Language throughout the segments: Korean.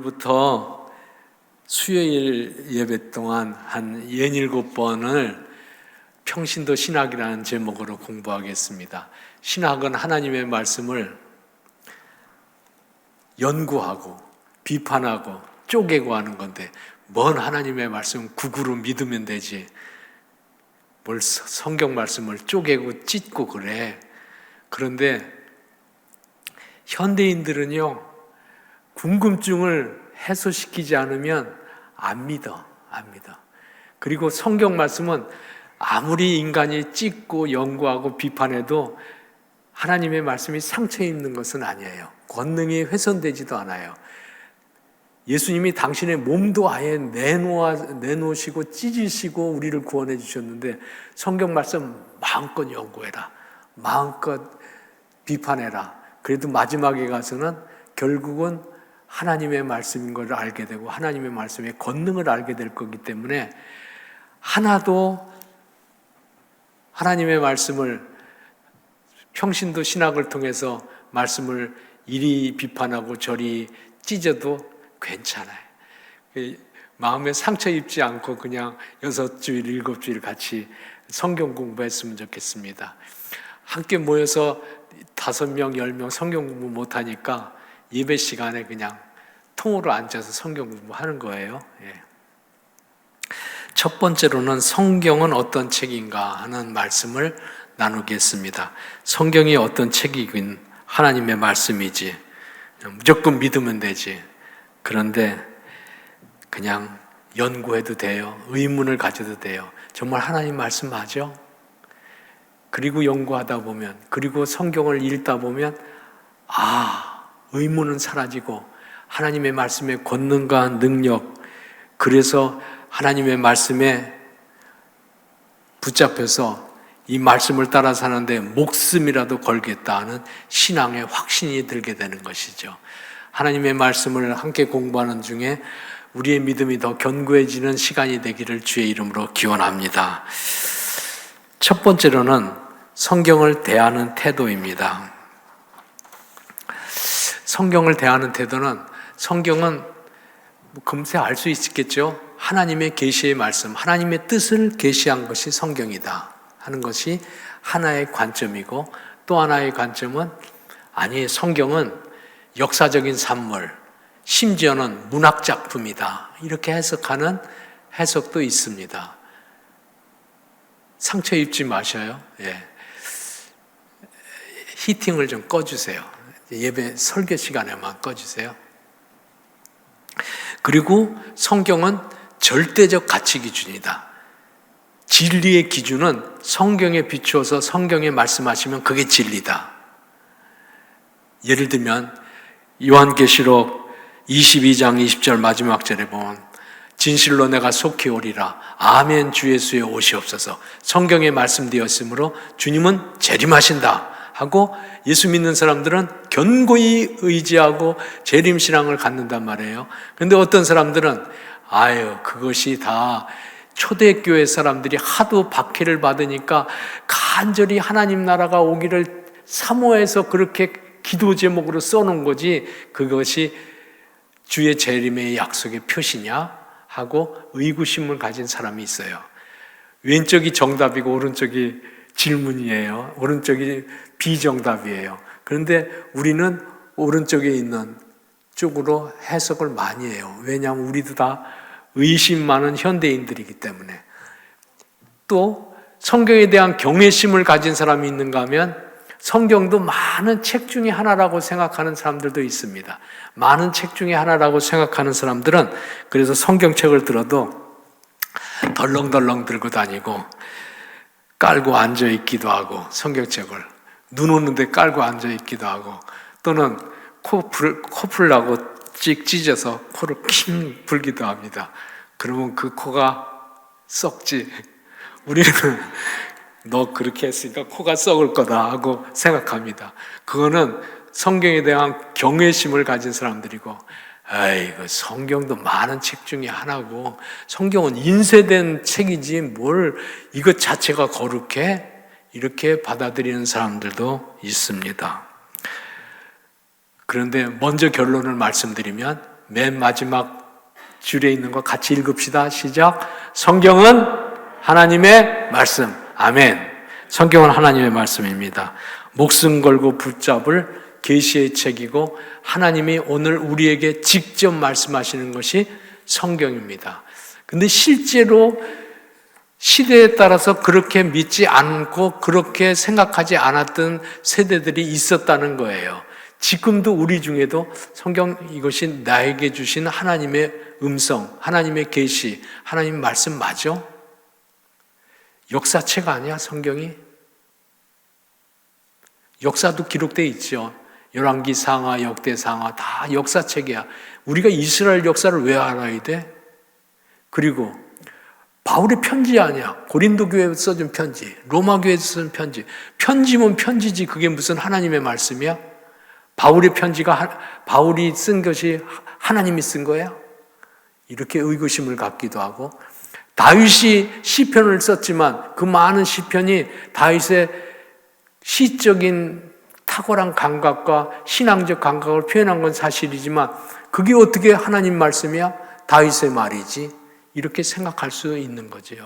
오늘부터 수요일 예배 동안 한 67번을 평신도 신학이라는 제목으로 공부하겠습니다. 신학은 하나님의 말씀을 연구하고 비판하고 쪼개고 하는 건데, 뭔 하나님의 말씀 구구로 믿으면 되지, 뭘 성경 말씀을 쪼개고 찢고 그래. 그런데 현대인들은요, 궁금증을 해소시키지 않으면 안 믿어. 그리고 성경 말씀은 아무리 인간이 찢고 연구하고 비판해도 하나님의 말씀이 상처 입는 것은 아니에요. 권능이 훼손되지도 않아요. 예수님이 당신의 몸도 아예 내놓으시고 찢으시고 우리를 구원해 주셨는데, 성경 말씀 마음껏 연구해라, 마음껏 비판해라. 그래도 마지막에 가서는 결국은 하나님의 말씀인 걸 알게 되고 하나님의 말씀의 권능을 알게 될 거기 때문에, 하나도 하나님의 말씀을 평신도 신학을 통해서 말씀을 이리 비판하고 저리 찢어도 괜찮아요. 마음에 상처 입지 않고 그냥 6주일, 7주일 같이 성경 공부했으면 좋겠습니다. 함께 모여서 5명, 10명 성경 공부 못하니까 예배 시간에 그냥 통으로 앉아서 성경 공부하는 거예요. 첫 번째로는 성경은 어떤 책인가 하는 말씀을 나누겠습니다. 성경이 어떤 책이긴 하나님의 말씀이지, 무조건 믿으면 되지. 그런데 그냥 연구해도 돼요. 의문을 가져도 돼요. 정말 하나님 말씀 맞아? 그리고 연구하다 보면, 그리고 성경을 읽다 보면 의문은 사라지고 하나님의 말씀의 권능과 능력, 그래서 하나님의 말씀에 붙잡혀서 이 말씀을 따라 사는데 목숨이라도 걸겠다 하는 신앙의 확신이 들게 되는 것이죠. 하나님의 말씀을 함께 공부하는 중에 우리의 믿음이 더 견고해지는 시간이 되기를 주의 이름으로 기원합니다. 첫 번째로는 성경을 대하는 태도입니다. 성경을 대하는 태도는, 성경은 금세 알 수 있겠죠. 하나님의 계시의 말씀, 하나님의 뜻을 계시한 것이 성경이다 하는 것이 하나의 관점이고, 또 하나의 관점은 성경은 역사적인 산물, 심지어는 문학작품이다, 이렇게 해석하는 해석도 있습니다. 상처 입지 마셔요. 히팅을 좀 꺼주세요. 예배 설교 시간에만 꺼주세요. 그리고 성경은 절대적 가치 기준이다. 진리의 기준은 성경에 비추어서 성경에 말씀하시면 그게 진리다. 예를 들면 요한계시록 22장 20절 마지막 절에 보면, 진실로 내가 속히 오리라, 아멘 주 예수의 오시옵소서. 성경에 말씀되었으므로 주님은 재림하신다 하고 예수 믿는 사람들은 견고히 의지하고 재림신앙을 갖는단 말이에요. 그런데 어떤 사람들은 그것이 다 초대교회 사람들이 하도 박해를 받으니까 간절히 하나님 나라가 오기를 사모해서 그렇게 기도 제목으로 써놓은 거지, 그것이 주의 재림의 약속의 표시냐 하고 의구심을 가진 사람이 있어요. 왼쪽이 정답이고 오른쪽이 질문이에요. 오른쪽이 비정답이에요. 그런데 우리는 오른쪽에 있는 쪽으로 해석을 많이 해요. 왜냐하면 우리도 다 의심 많은 현대인들이기 때문에. 또 성경에 대한 경외심을 가진 사람이 있는가 하면, 성경도 많은 책 중에 하나라고 생각하는 사람들도 있습니다. 많은 책 중에 하나라고 생각하는 사람들은 그래서 성경책을 들어도 덜렁덜렁 들고 다니고 깔고 앉아있기도 하고, 성경책을 눈 오는데 깔고 앉아있기도 하고, 또는 코 풀라고 찍 찢어서 코를 킹 불기도 합니다. 그러면 그 코가 썩지. 우리는 너 그렇게 했으니까 코가 썩을 거다 하고 생각합니다. 그거는 성경에 대한 경외심을 가진 사람들이고, 성경도 많은 책 중에 하나고, 성경은 인쇄된 책이지 뭘 이것 자체가 거룩해? 이렇게 받아들이는 사람들도 있습니다. 그런데 먼저 결론을 말씀드리면, 맨 마지막 줄에 있는 거 같이 읽읍시다. 시작. 성경은 하나님의 말씀. 아멘. 성경은 하나님의 말씀입니다. 목숨 걸고 붙잡을 계시의 책이고 하나님이 오늘 우리에게 직접 말씀하시는 것이 성경입니다. 근데 실제로 시대에 따라서 그렇게 믿지 않고 그렇게 생각하지 않았던 세대들이 있었다는 거예요. 지금도 우리 중에도 성경 이것이 나에게 주신 하나님의 음성, 하나님의 계시, 하나님 말씀 맞아? 역사책 아니야, 성경이? 역사도 기록되어 있죠. 열왕기 상하, 역대 상하 다 역사책이야. 우리가 이스라엘 역사를 왜 알아야 돼? 그리고 바울의 편지 아니야. 고린도 교회에 써준 편지, 로마 교회에 써준 편지. 편지면 편지지 그게 무슨 하나님의 말씀이야? 바울의 편지가 바울이 쓴 것이 하나님이 쓴 거야? 이렇게 의구심을 갖기도 하고, 다윗이 시편을 썼지만 그 많은 시편이 다윗의 시적인 탁월한 감각과 신앙적 감각을 표현한 건 사실이지만 그게 어떻게 하나님 말씀이야? 다윗의 말이지. 이렇게 생각할 수 있는 거죠.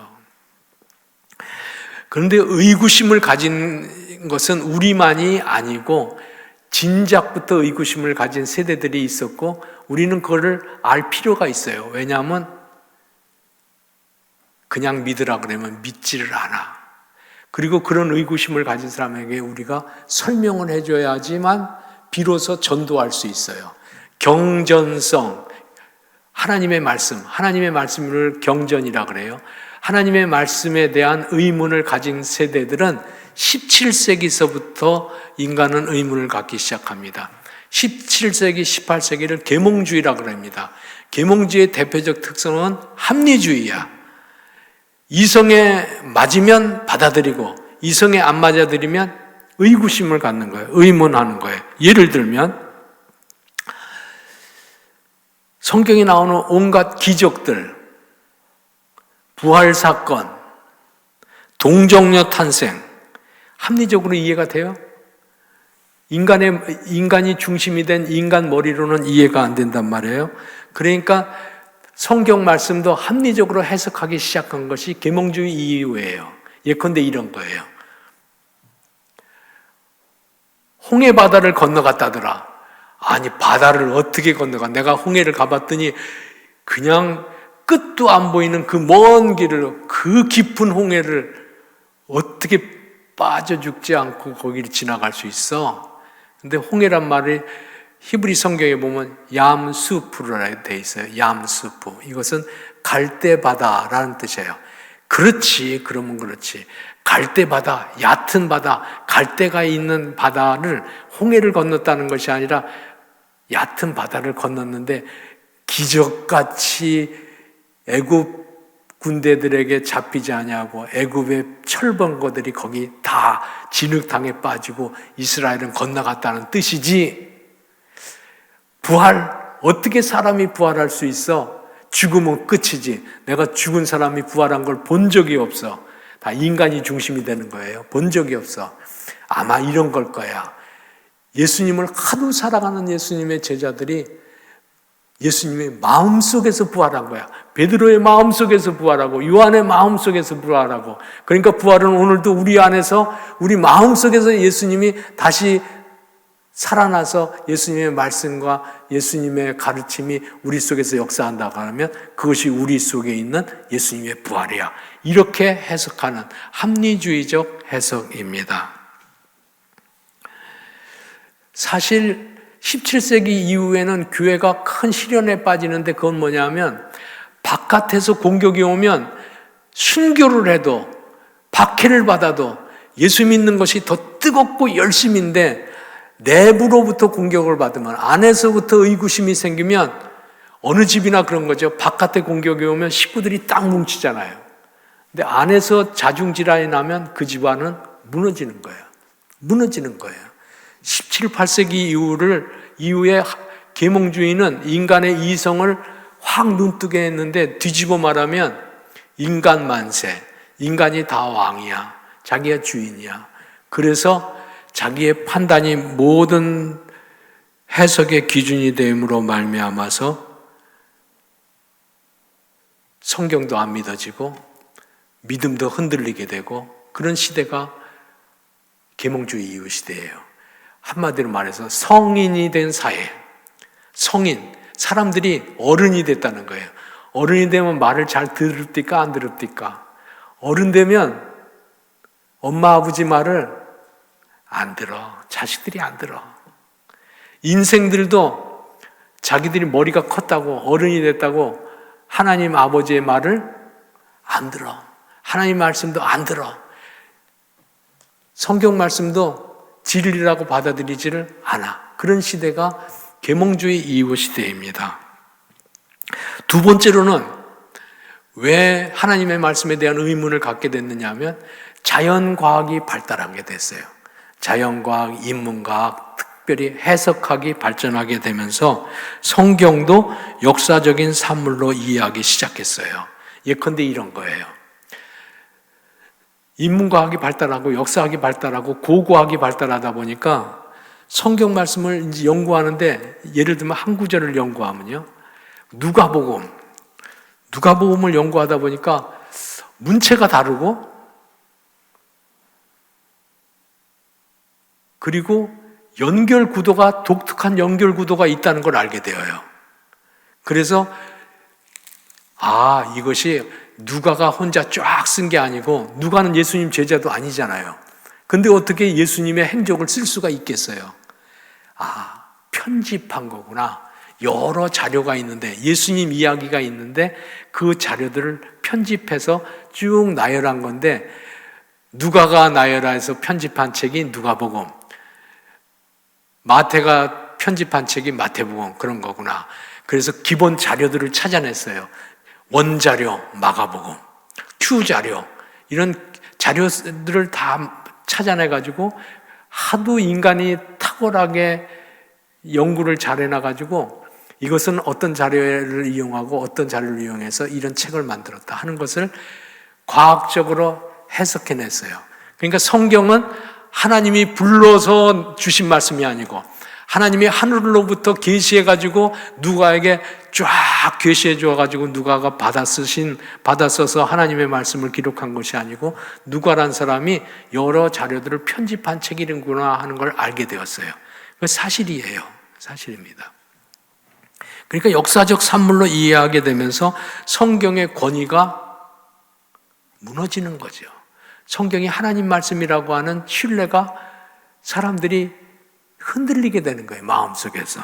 그런데 의구심을 가진 것은 우리만이 아니고 진작부터 의구심을 가진 세대들이 있었고 우리는 그거를 알 필요가 있어요. 왜냐하면 그냥 믿으라 그러면 믿지를 않아. 그리고 그런 의구심을 가진 사람에게 우리가 설명을 해줘야지만 비로소 전도할 수 있어요. 경전성, 하나님의 말씀을 경전이라 그래요. 하나님의 말씀에 대한 의문을 가진 세대들은 17세기서부터 인간은 의문을 갖기 시작합니다. 17세기, 18세기를 계몽주의라 그럽니다. 계몽주의의 대표적 특성은 합리주의야. 이성에 맞으면 받아들이고 이성에 안 맞아들이면 의구심을 갖는 거예요. 의문하는 거예요. 예를 들면 성경에 나오는 온갖 기적들, 부활사건, 동정녀 탄생, 합리적으로 이해가 돼요? 인간이 중심이 된 인간 머리로는 이해가 안 된단 말이에요. 그러니까 성경 말씀도 합리적으로 해석하기 시작한 것이 계몽주의 이후예요. 예컨대 이런 거예요. 홍해 바다를 건너갔다더라. 아니 바다를 어떻게 건너가? 내가 홍해를 가봤더니 그냥 끝도 안 보이는 그 먼 길을, 그 깊은 홍해를 어떻게 빠져 죽지 않고 거기를 지나갈 수 있어? 근데 홍해란 말이 히브리 성경에 보면 얌수프라고 되어 있어요. 얌수프. 이것은 갈대바다라는 뜻이에요. 그렇지, 그러면 그렇지. 갈대바다, 얕은 바다, 갈대가 있는 바다를 홍해를 건넜다는 것이 아니라 얕은 바다를 건넜는데 기적같이 애굽 군대들에게 잡히지 아니하고 애굽의 철번거들이 거기 다 진흙탕에 빠지고 이스라엘은 건너갔다는 뜻이지. 부활, 어떻게 사람이 부활할 수 있어? 죽으면 끝이지. 내가 죽은 사람이 부활한 걸 본 적이 없어. 다 인간이 중심이 되는 거예요. 본 적이 없어. 아마 이런 걸 거야. 예수님을 하도 사랑하는 예수님의 제자들이 예수님의 마음속에서 부활한 거야. 베드로의 마음속에서 부활하고 요한의 마음속에서 부활하고, 그러니까 부활은 오늘도 우리 안에서 우리 마음속에서 예수님이 다시 살아나서 예수님의 말씀과 예수님의 가르침이 우리 속에서 역사한다고 하면 그것이 우리 속에 있는 예수님의 부활이야. 이렇게 해석하는 합리주의적 해석입니다. 사실 17세기 이후에는 교회가 큰 시련에 빠지는데 그건 뭐냐면 바깥에서 공격이 오면 순교를 해도 박해를 받아도 예수 믿는 것이 더 뜨겁고 열심인데 내부로부터 공격을 받으면, 안에서부터 의구심이 생기면 어느 집이나 그런 거죠. 바깥에 공격이 오면 식구들이 딱 뭉치잖아요. 근데 안에서 자중질환이 나면 그 집안은 무너지는 거예요. 무너지는 거예요. 17, 18세기 이후에 계몽주의는 인간의 이성을 확 눈뜨게 했는데 뒤집어 말하면 인간 만세, 인간이 다 왕이야. 자기가 주인이야. 그래서 자기의 판단이 모든 해석의 기준이 됨으로 말미암아서 성경도 안 믿어지고 믿음도 흔들리게 되고 그런 시대가 계몽주의 이후 시대예요. 한마디로 말해서 성인이 된 사회, 성인, 사람들이 어른이 됐다는 거예요. 어른이 되면 말을 잘 들읍니까 안 들읍니까? 어른 되면 엄마 아버지 말을 안 들어. 자식들이 안 들어. 인생들도 자기들이 머리가 컸다고 어른이 됐다고 하나님 아버지의 말을 안 들어. 하나님 말씀도 안 들어. 성경 말씀도 진리라고 받아들이지를 않아. 그런 시대가 계몽주의 이후 시대입니다. 두 번째로는 왜 하나님의 말씀에 대한 의문을 갖게 됐느냐 하면 자연과학이 발달하게 됐어요. 자연과학, 인문과학, 특별히 해석학이 발전하게 되면서 성경도 역사적인 산물로 이해하기 시작했어요. 예컨대 이런 거예요. 인문과학이 발달하고 역사학이 발달하고 고고학이 발달하다 보니까 성경 말씀을 이제 연구하는데 예를 들면 한 구절을 연구하면요. 누가복음을 연구하다 보니까 문체가 다르고 그리고 연결 구도가 독특한 연결 구도가 있다는 걸 알게 되어요. 그래서 이것이 누가가 혼자 쫙 쓴 게 아니고 누가는 예수님 제자도 아니잖아요. 근데 어떻게 예수님의 행적을 쓸 수가 있겠어요? 편집한 거구나. 여러 자료가 있는데 예수님 이야기가 있는데 그 자료들을 편집해서 쭉 나열한 건데 누가가 나열해서 편집한 책이 누가복음, 마태가 편집한 책이 마태복음 그런 거구나. 그래서 기본 자료들을 찾아냈어요. 원자료 마가복음, Q자료 이런 자료들을 다 찾아내가지고 하도 인간이 탁월하게 연구를 잘 해놔가지고 이것은 어떤 자료를 이용하고 어떤 자료를 이용해서 이런 책을 만들었다 하는 것을 과학적으로 해석해냈어요. 그러니까 성경은 하나님이 불러서 주신 말씀이 아니고 하나님이 하늘로부터 계시해가지고 누가에게 쫙 계시해 주어가지고 누가가 받아 써서 하나님의 말씀을 기록한 것이 아니고 누가란 사람이 여러 자료들을 편집한 책이구나 하는 걸 알게 되었어요. 그 사실이에요. 사실입니다. 그러니까 역사적 산물로 이해하게 되면서 성경의 권위가 무너지는 거죠. 성경이 하나님 말씀이라고 하는 신뢰가 사람들이 흔들리게 되는 거예요. 마음속에서.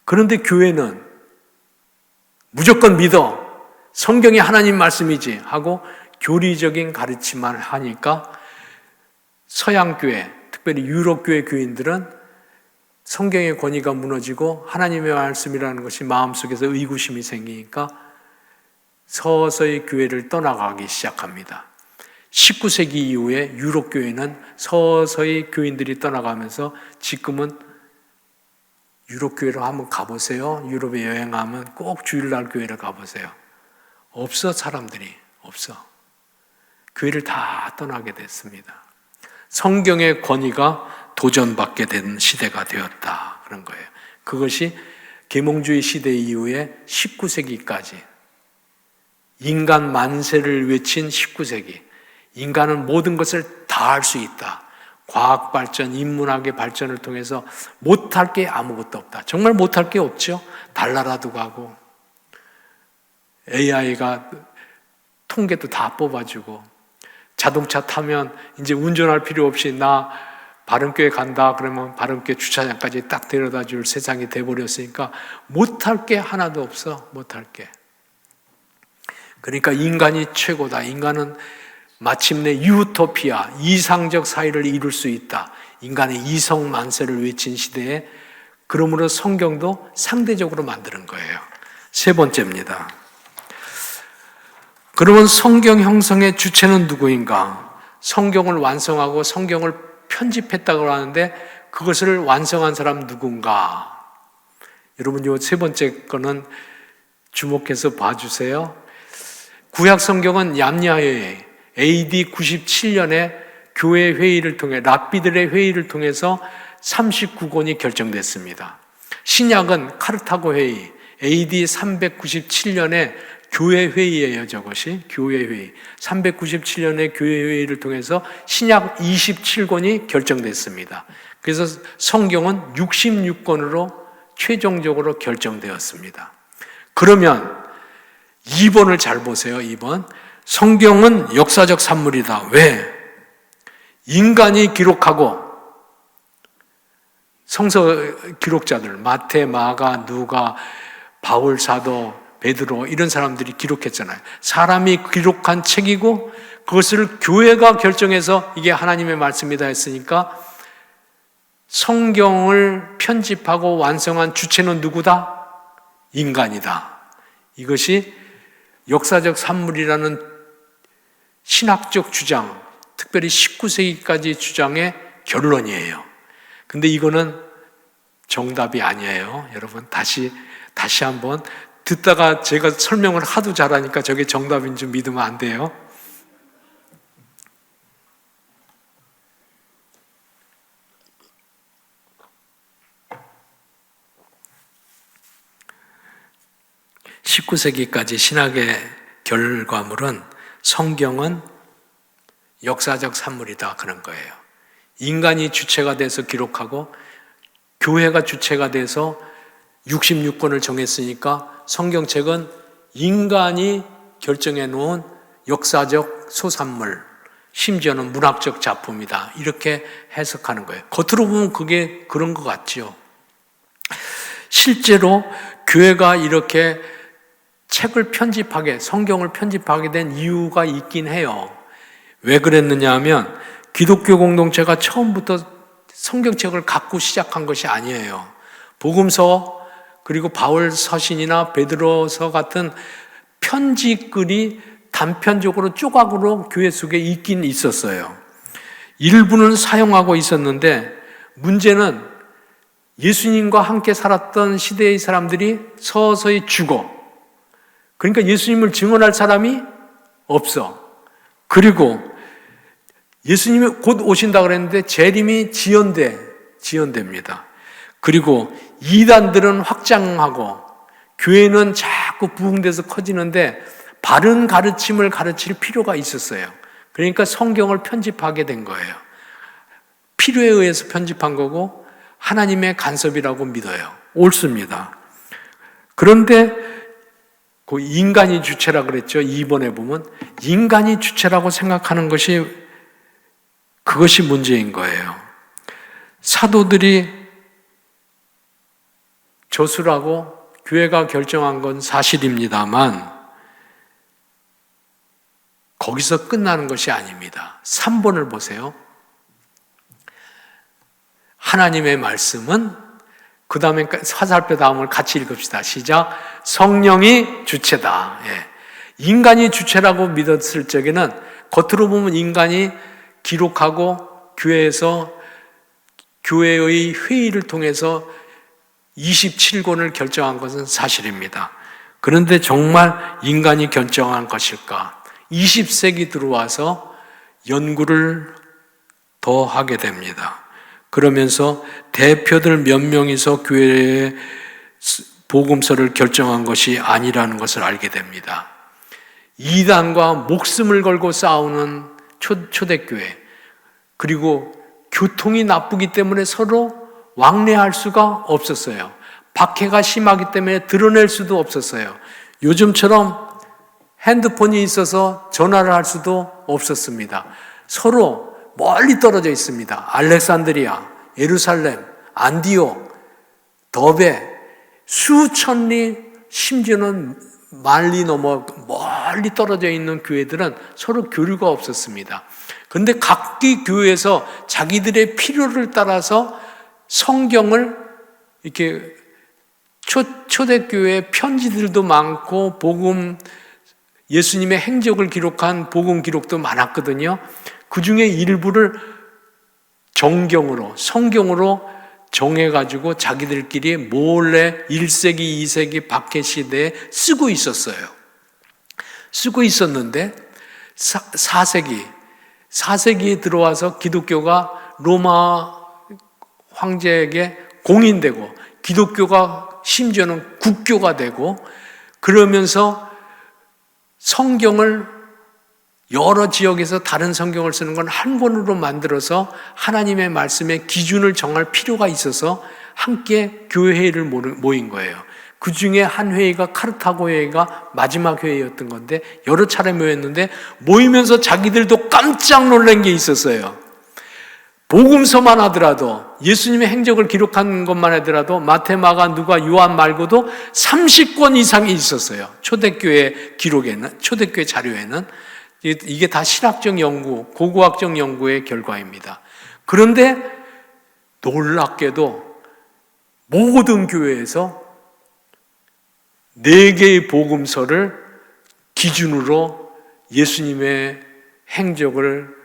그런데 교회는 무조건 믿어. 성경이 하나님 말씀이지 하고 교리적인 가르침만 하니까 서양교회, 특별히 유럽교회 교인들은 성경의 권위가 무너지고 하나님의 말씀이라는 것이 마음속에서 의구심이 생기니까 서서히 교회를 떠나가기 시작합니다. 19세기 이후에 유럽교회는 서서히 교인들이 떠나가면서 지금은 유럽교회로 한번 가보세요. 유럽에 여행하면 꼭 주일날 교회를 가보세요. 없어, 사람들이. 없어. 교회를 다 떠나게 됐습니다. 성경의 권위가 도전받게 된 시대가 되었다. 그런 거예요. 그것이 계몽주의 시대 이후에 19세기까지 인간 만세를 외친 19세기. 인간은 모든 것을 다 할 수 있다. 과학 발전, 인문학의 발전을 통해서 못할 게 아무것도 없다. 정말 못할 게 없죠. 달나라도 가고 AI가 통계도 다 뽑아주고 자동차 타면 이제 운전할 필요 없이 나 바른교회 간다 그러면 바른교회 주차장까지 딱 데려다 줄 세상이 돼버렸으니까 못할 게 하나도 없어. 못할 게. 그러니까 인간이 최고다. 인간은 마침내 유토피아, 이상적 사회를 이룰 수 있다. 인간의 이성 만세를 외친 시대에 그러므로 성경도 상대적으로 만드는 거예요. 세 번째입니다. 그러면 성경 형성의 주체는 누구인가? 성경을 완성하고 성경을 편집했다고 하는데 그것을 완성한 사람 누군가? 여러분 이 세 번째 거는 주목해서 봐주세요. 구약 성경은 얌야에 AD 97년에 교회 회의를 통해 랍비들의 회의를 통해서 39권이 결정됐습니다. 신약은 카르타고 회의, AD 397년에 교회 회의예요, 저것이. 교회 회의. 397년에 교회 회의를 통해서 신약 27권이 결정됐습니다. 그래서 성경은 66권으로 최종적으로 결정되었습니다. 그러면 2번을 잘 보세요. 2번. 성경은 역사적 산물이다. 왜? 인간이 기록하고 성서 기록자들, 마태, 마가, 누가, 바울 사도, 베드로 이런 사람들이 기록했잖아요. 사람이 기록한 책이고 그것을 교회가 결정해서 이게 하나님의 말씀이다 했으니까 성경을 편집하고 완성한 주체는 누구다? 인간이다. 이것이 역사적 산물이라는 신학적 주장, 특별히 19세기까지 주장의 결론이에요. 근데 이거는 정답이 아니에요. 여러분 다시 한번 듣다가 제가 설명을 하도 잘하니까 저게 정답인 줄 믿으면 안 돼요. (19세기까지) 신학의 결과물은 성경은 역사적 산물이다 그런 거예요. 인간이 주체가 돼서 기록하고 교회가 주체가 돼서 66권을 정했으니까 성경책은 인간이 결정해 놓은 역사적 소산물, 심지어는 문학적 작품이다. 이렇게 해석하는 거예요. 겉으로 보면 그게 그런 것 같지요. 실제로 교회가 이렇게 책을 편집하게, 성경을 편집하게 된 이유가 있긴 해요. 왜 그랬느냐 하면 기독교 공동체가 처음부터 성경책을 갖고 시작한 것이 아니에요. 복음서 그리고 바울 서신이나 베드로서 같은 편지글이 단편적으로 조각으로 교회 속에 있긴 있었어요. 일부는 사용하고 있었는데 문제는 예수님과 함께 살았던 시대의 사람들이 서서히 죽어. 그러니까 예수님을 증언할 사람이 없어. 그리고 예수님이 곧 오신다 그랬는데 재림이 지연됩니다. 그리고 이단들은 확장하고 교회는 자꾸 부흥돼서 커지는데 바른 가르침을 가르칠 필요가 있었어요. 그러니까 성경을 편집하게 된 거예요. 필요에 의해서 편집한 거고 하나님의 간섭이라고 믿어요. 옳습니다. 그런데 그 인간이 주체라 그랬죠. 2번에 보면 인간이 주체라고 생각하는 그것이 문제인 거예요. 사도들이 저수라고 교회가 결정한 건 사실입니다만 거기서 끝나는 것이 아닙니다. 3번을 보세요. 하나님의 말씀은 그 다음에 화살표 다음을 같이 읽읍시다. 시작. 성령이 주체다. 예. 인간이 주체라고 믿었을 적에는 겉으로 보면 인간이 기록하고 교회에서 교회의 회의를 통해서 27권을 결정한 것은 사실입니다. 그런데 정말 인간이 결정한 것일까? 20세기 들어와서 연구를 더 하게 됩니다. 그러면서 대표들 몇 명이서 교회의 복음서를 결정한 것이 아니라는 것을 알게 됩니다. 이단과 목숨을 걸고 싸우는 초대교회, 그리고 교통이 나쁘기 때문에 서로 왕래할 수가 없었어요. 박해가 심하기 때문에 드러낼 수도 없었어요. 요즘처럼 핸드폰이 있어서 전화를 할 수도 없었습니다. 서로 멀리 떨어져 있습니다. 알렉산드리아, 예루살렘, 안디옥, 더베, 수천 리, 심지어는 만리 넘어 멀리 떨어져 있는 교회들은 서로 교류가 없었습니다. 그런데 각기 교회에서 자기들의 필요를 따라서 성경을 이렇게 초대교회 편지들도 많고 복음 예수님의 행적을 기록한 복음 기록도 많았거든요. 그 중에 일부를 정경으로 성경으로 정해가지고 자기들끼리 몰래 1세기, 2세기 박해 시대에 쓰고 있었어요. 쓰고 있었는데 4세기에 들어와서 기독교가 로마 황제에게 공인되고 기독교가 심지어는 국교가 되고, 그러면서 성경을 여러 지역에서 다른 성경을 쓰는 건 한 권으로 만들어서 하나님의 말씀의 기준을 정할 필요가 있어서 함께 교회회의를 모인 거예요. 그 중에 한 회의가 카르타고 회의가 마지막 회의였던 건데, 여러 차례 모였는데 모이면서 자기들도 깜짝 놀란 게 있었어요. 복음서만 하더라도, 예수님의 행적을 기록한 것만 하더라도 마태, 마가, 누가, 요한 말고도 30권 이상이 있었어요. 초대교회 기록에는, 초대교회 자료에는. 이게 다 신학적 연구, 고고학적 연구의 결과입니다. 그런데 놀랍게도 모든 교회에서 4개의 복음서를 기준으로 예수님의 행적을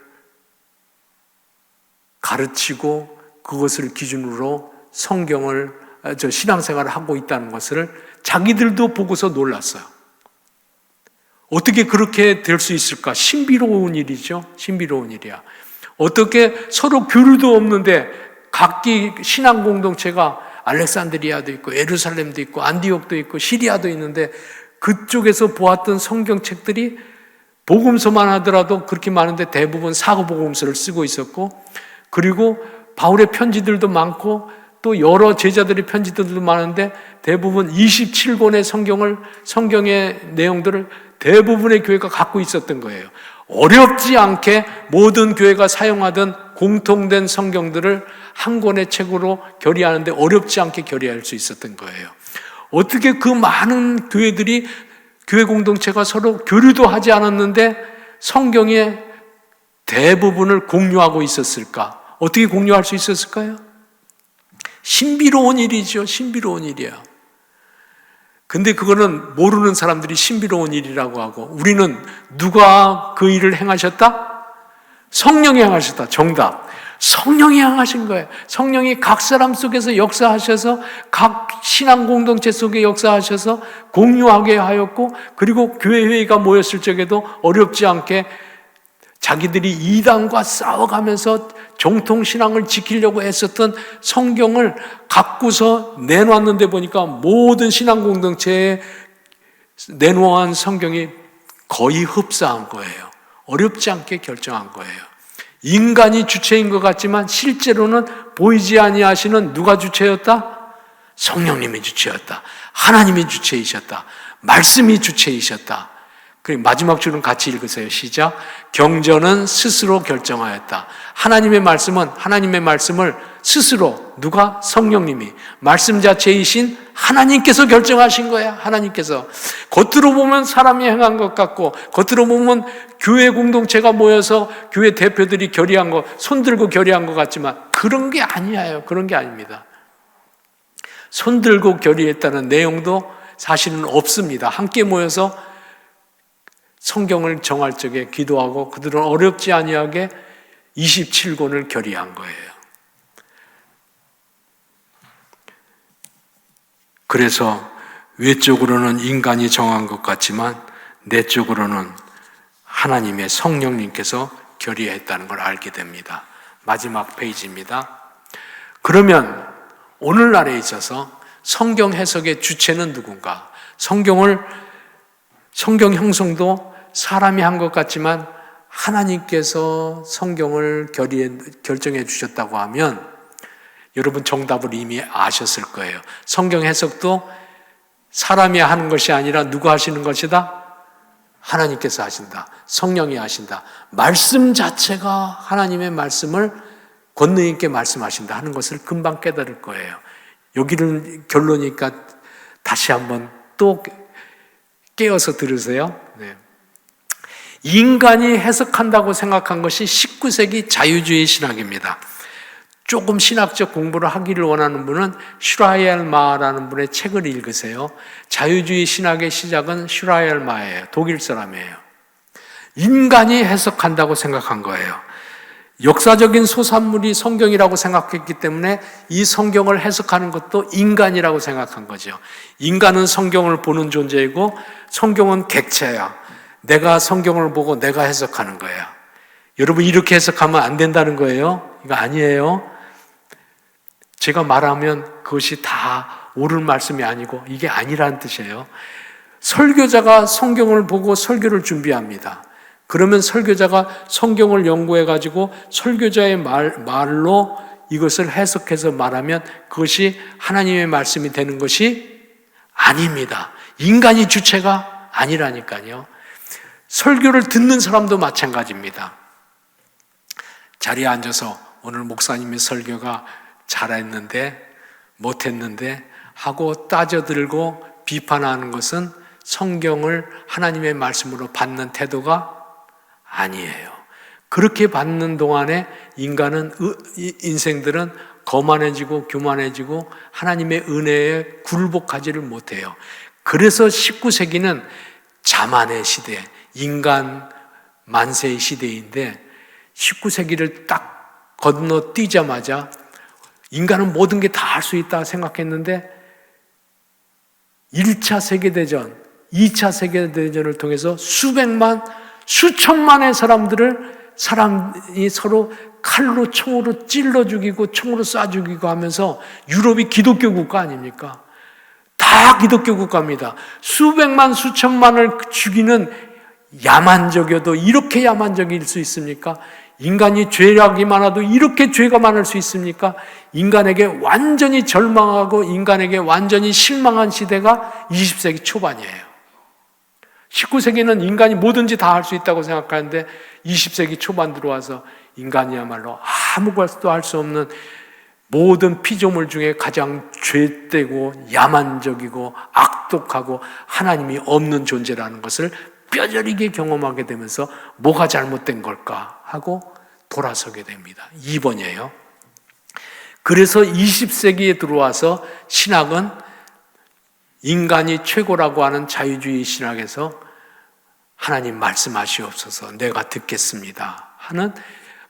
가르치고 그것을 기준으로 신앙생활을 하고 있다는 것을 자기들도 보고서 놀랐어요. 어떻게 그렇게 될 수 있을까? 신비로운 일이죠. 신비로운 일이야. 어떻게 서로 교류도 없는데 각기 신앙 공동체가 알렉산드리아도 있고 예루살렘도 있고 안디옥도 있고 시리아도 있는데, 그쪽에서 보았던 성경책들이 복음서만 하더라도 그렇게 많은데 대부분 사도복음서를 쓰고 있었고, 그리고 바울의 편지들도 많고 또 여러 제자들의 편지들도 많은데 대부분 27권의 성경의 내용들을 대부분의 교회가 갖고 있었던 거예요. 어렵지 않게 모든 교회가 사용하던 공통된 성경들을 한 권의 책으로 결의하는데 어렵지 않게 결의할 수 있었던 거예요. 어떻게 그 많은 교회들이, 교회 공동체가 서로 교류도 하지 않았는데 성경의 대부분을 공유하고 있었을까? 어떻게 공유할 수 있었을까요? 신비로운 일이죠. 신비로운 일이야. 근데 그거는 모르는 사람들이 신비로운 일이라고 하고, 우리는 누가 그 일을 행하셨다? 성령이 행하셨다. 정답. 성령이 행하신 거예요. 성령이 각 사람 속에서 역사하셔서 각 신앙 공동체 속에 역사하셔서 공유하게 하였고, 그리고 교회 회의가 모였을 적에도 어렵지 않게 자기들이 이단과 싸워가면서 정통신앙을 지키려고 애썼던 성경을 갖고서 내놓았는데 보니까 모든 신앙 공동체에 내놓은 성경이 거의 흡사한 거예요. 어렵지 않게 결정한 거예요. 인간이 주체인 것 같지만 실제로는 보이지 아니하시는 누가 주체였다? 성령님이 주체였다. 하나님이 주체이셨다. 말씀이 주체이셨다. 그리고 마지막 줄은 같이 읽으세요. 시작. 경전은 스스로 결정하였다. 하나님의 말씀을 스스로, 누가? 성령님이, 말씀 자체이신 하나님께서 결정하신 거야. 하나님께서. 겉으로 보면 사람이 행한 것 같고, 겉으로 보면 교회 공동체가 모여서 교회 대표들이 결의한 거, 손들고 결의한 것 같지만 그런 게 아니에요. 그런 게 아닙니다. 손들고 결의했다는 내용도 사실은 없습니다. 함께 모여서 성경을 정할 적에 기도하고 그들은 어렵지 아니하게 27권을 결의한 거예요. 그래서 외적으로는 인간이 정한 것 같지만 내적으로는 하나님의 성령님께서 결의했다는 걸 알게 됩니다. 마지막 페이지입니다. 그러면 오늘날에 있어서 성경 해석의 주체는 누군가? 성경 형성도 사람이 한 것 같지만 하나님께서 성경을 결정해 주셨다고 하면 여러분 정답을 이미 아셨을 거예요. 성경 해석도 사람이 하는 것이 아니라 누가 하시는 것이다? 하나님께서 하신다. 성령이 하신다. 말씀 자체가 하나님의 말씀을 권능 있게 말씀하신다 하는 것을 금방 깨달을 거예요. 여기는 결론이니까 다시 한번 또 깨어서 들으세요. 네. 인간이 해석한다고 생각한 것이 19세기 자유주의 신학입니다. 조금 신학적 공부를 하기를 원하는 분은 슈라이엘 마라는 분의 책을 읽으세요. 자유주의 신학의 시작은 슈라이엘 마예요. 독일 사람이에요. 인간이 해석한다고 생각한 거예요. 역사적인 소산물이 성경이라고 생각했기 때문에 이 성경을 해석하는 것도 인간이라고 생각한 거죠. 인간은 성경을 보는 존재이고 성경은 객체야. 내가 성경을 보고 내가 해석하는 거야. 여러분 이렇게 해석하면 안 된다는 거예요. 이거 아니에요. 제가 말하면 그것이 다 옳은 말씀이 아니고 이게 아니라는 뜻이에요. 설교자가 성경을 보고 설교를 준비합니다. 그러면 설교자가 성경을 연구해가지고 설교자의 말로 이것을 해석해서 말하면 그것이 하나님의 말씀이 되는 것이 아닙니다. 인간이 주체가 아니라니까요. 설교를 듣는 사람도 마찬가지입니다. 자리에 앉아서 오늘 목사님의 설교가 잘했는데 못했는데 하고 따져들고 비판하는 것은 성경을 하나님의 말씀으로 받는 태도가 아니에요. 그렇게 받는 동안에 인생들은 거만해지고 교만해지고 하나님의 은혜에 굴복하지를 못해요. 그래서 19세기는 자만의 시대, 인간 만세의 시대인데 19세기를 딱 건너뛰자마자 인간은 모든 게 다 할 수 있다 생각했는데 1차 세계대전, 2차 세계대전을 통해서 수천만의 사람이 서로 칼로 총으로 찔러 죽이고 총으로 쏴 죽이고 하면서 유럽이 기독교 국가 아닙니까? 다 기독교 국가입니다. 수백만 수천만을 죽이는 야만적이어도 이렇게 야만적일 수 있습니까? 인간이 죄악이 많아도 이렇게 죄가 많을 수 있습니까? 인간에게 완전히 절망하고 인간에게 완전히 실망한 시대가 20세기 초반이에요. 19세기는 인간이 뭐든지 다 할 수 있다고 생각하는데 20세기 초반 들어와서 인간이야말로 아무것도 할 수 없는 모든 피조물 중에 가장 죄되고 야만적이고 악독하고 하나님이 없는 존재라는 것을 뼈저리게 경험하게 되면서 뭐가 잘못된 걸까 하고 돌아서게 됩니다. 2번이에요. 그래서 20세기에 들어와서 신학은 인간이 최고라고 하는 자유주의 신학에서 하나님 말씀하시옵소서 내가 듣겠습니다 하는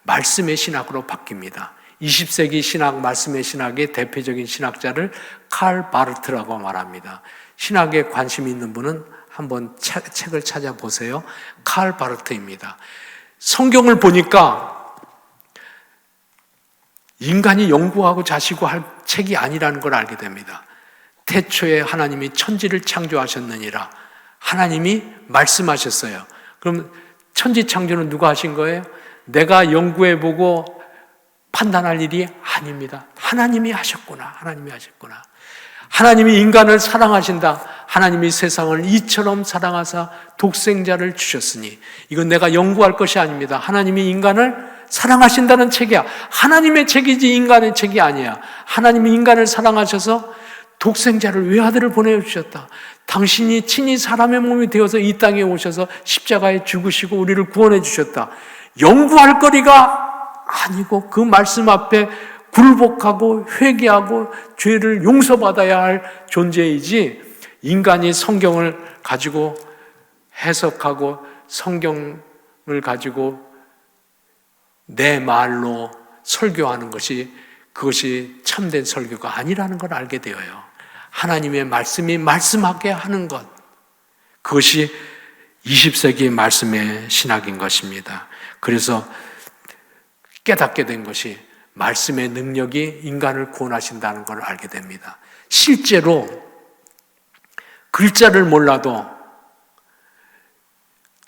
말씀의 신학으로 바뀝니다. 20세기 신학, 말씀의 신학의 대표적인 신학자를 칼 바르트라고 말합니다. 신학에 관심 있는 분은 한번 책을 찾아보세요. 칼 바르트입니다. 성경을 보니까 인간이 연구하고 자시고 할 책이 아니라는 걸 알게 됩니다. 태초에 하나님이 천지를 창조하셨느니라. 하나님이 말씀하셨어요. 그럼 천지 창조는 누가 하신 거예요? 내가 연구해보고 판단할 일이 아닙니다. 하나님이 하셨구나. 하나님이 하셨구나. 하나님이 인간을 사랑하신다. 하나님이 세상을 이처럼 사랑하사 독생자를 주셨으니 이건 내가 연구할 것이 아닙니다. 하나님이 인간을 사랑하신다는 책이야. 하나님의 책이지 인간의 책이 아니야. 하나님이 인간을 사랑하셔서 독생자를 외아들을 보내주셨다. 당신이 친히 사람의 몸이 되어서 이 땅에 오셔서 십자가에 죽으시고 우리를 구원해 주셨다. 연구할 거리가 아니고 그 말씀 앞에 굴복하고 회개하고 죄를 용서받아야 할 존재이지 인간이 성경을 가지고 해석하고 성경을 가지고 내 말로 설교하는 것이 그것이 참된 설교가 아니라는 걸 알게 되어요. 하나님의 말씀이 말씀하게 하는 것, 그것이 20세기의 말씀의 신학인 것입니다. 그래서 깨닫게 된 것이 말씀의 능력이 인간을 구원하신다는 걸 알게 됩니다. 실제로 글자를 몰라도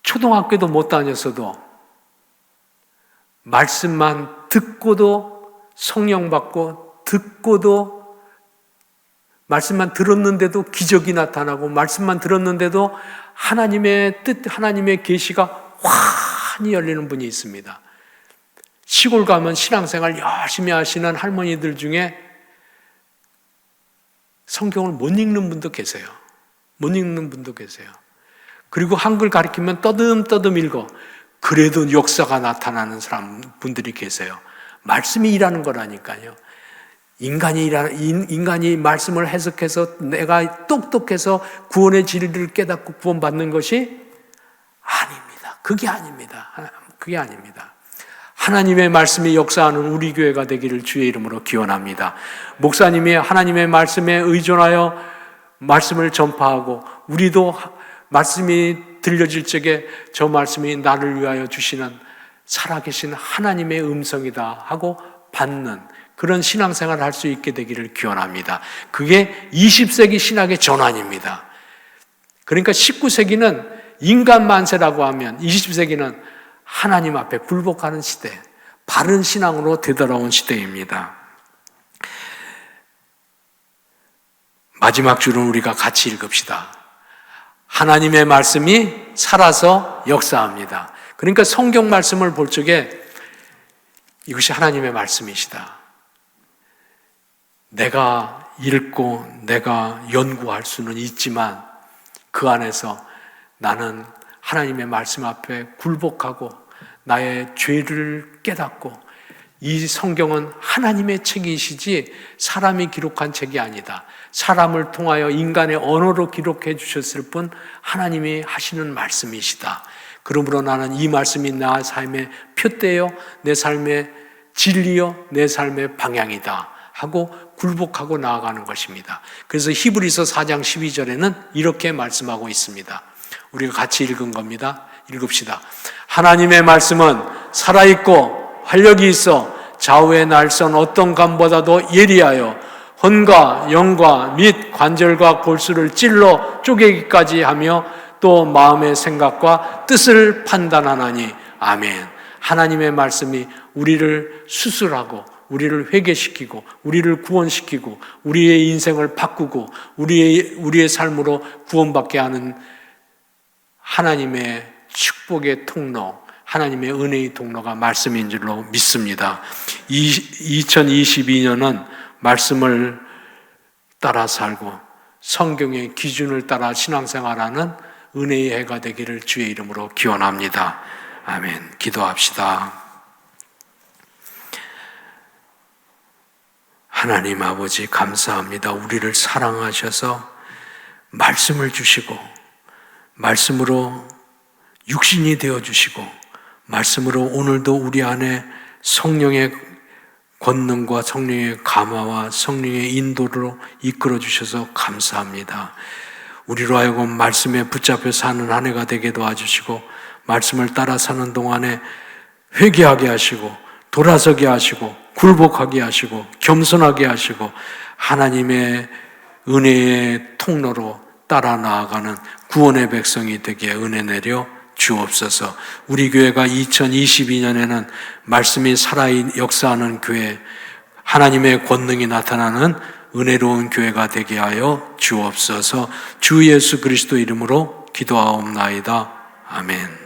초등학교도 못 다녔어도 말씀만 듣고도 성령 받고 듣고도 말씀만 들었는데도 기적이 나타나고 말씀만 들었는데도 하나님의 뜻, 하나님의 계시가 환히 열리는 분이 있습니다. 시골 가면 신앙생활 열심히 하시는 할머니들 중에 성경을 못 읽는 분도 계세요. 못 읽는 분도 계세요. 그리고 한글 가르치면 떠듬떠듬 읽어. 그래도 역사가 나타나는 분들이 계세요. 말씀이 일하는 거라니까요. 인간이 말씀을 해석해서 내가 똑똑해서 구원의 진리를 깨닫고 구원받는 것이 아닙니다. 그게 아닙니다. 그게 아닙니다. 하나님의 말씀이 역사하는 우리 교회가 되기를 주의 이름으로 기원합니다. 목사님이 하나님의 말씀에 의존하여 말씀을 전파하고 우리도 말씀이 들려질 적에 저 말씀이 나를 위하여 주시는 살아계신 하나님의 음성이다 하고 받는 그런 신앙생활을 할 수 있게 되기를 기원합니다. 그게 20세기 신학의 전환입니다. 그러니까 19세기는 인간 만세라고 하면 20세기는 하나님 앞에 굴복하는 시대, 바른 신앙으로 되돌아온 시대입니다. 마지막 줄은 우리가 같이 읽읍시다. 하나님의 말씀이 살아서 역사합니다. 그러니까 성경 말씀을 볼 적에 이것이 하나님의 말씀이시다. 내가 읽고 내가 연구할 수는 있지만 그 안에서 나는 하나님의 말씀 앞에 굴복하고 나의 죄를 깨닫고 이 성경은 하나님의 책이시지 사람이 기록한 책이 아니다. 사람을 통하여 인간의 언어로 기록해 주셨을 뿐 하나님이 하시는 말씀이시다. 그러므로 나는 이 말씀이 나 삶의 표대요, 내 삶의 진리요, 내 삶의 방향이다 하고 굴복하고 나아가는 것입니다. 그래서 히브리서 4장 12절에는 이렇게 말씀하고 있습니다. 우리가 같이 읽은 겁니다. 읽읍시다. 하나님의 말씀은 살아있고 활력이 있어 좌우의 날선 어떤 감보다도 예리하여 혼과 영과 및 관절과 골수를 찔러 쪼개기까지 하며 또 마음의 생각과 뜻을 판단하나니 아멘. 하나님의 말씀이 우리를 수술하고 우리를 회개시키고 우리를 구원시키고 우리의 인생을 바꾸고 우리의 삶으로 구원받게 하는 하나님의 축복의 통로, 하나님의 은혜의 통로가 말씀인 줄로 믿습니다. 2022년은 말씀을 따라 살고 성경의 기준을 따라 신앙생활하는 은혜의 해가 되기를 주의 이름으로 기원합니다. 아멘. 기도합시다. 하나님 아버지 감사합니다. 우리를 사랑하셔서 말씀을 주시고 말씀으로 육신이 되어주시고 말씀으로 오늘도 우리 안에 성령의 권능과 성령의 감화와 성령의 인도로 이끌어 주셔서 감사합니다. 우리로 하여금 말씀에 붙잡혀 사는 한 해가 되게 도와주시고 말씀을 따라 사는 동안에 회개하게 하시고 돌아서게 하시고 굴복하게 하시고 겸손하게 하시고 하나님의 은혜의 통로로 따라 나아가는 구원의 백성이 되기에 은혜 내려 주옵소서. 우리 교회가 2022년에는 말씀이 살아 역사하는 교회, 하나님의 권능이 나타나는 은혜로운 교회가 되게 하여 주옵소서. 주 예수 그리스도 이름으로 기도하옵나이다. 아멘.